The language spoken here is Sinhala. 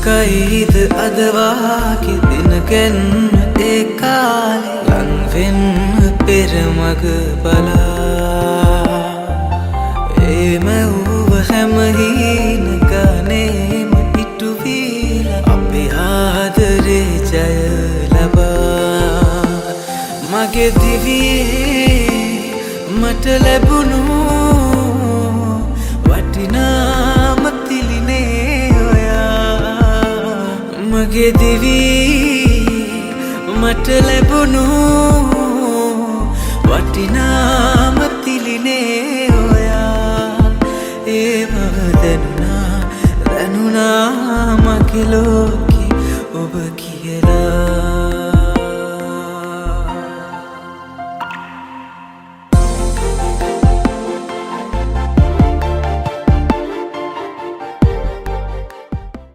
කයිද අදවාගේ දිනකෙන් ඒ කාලේ ලංවෙන්න පෙරමග බලා ඒම වූව හැම හීන ගනේම ඉටුවීලා අපේ ආදරේ ජය ලබා මගේ දිවියේ මට ලැබුණු වටිනාම තිලිනේ ඔයා මගේ දිවියේ මට ලැබුණු වටිනාම තිලිනේ ඔයා ඒ බව දැනුණා මගේ ලෝකේ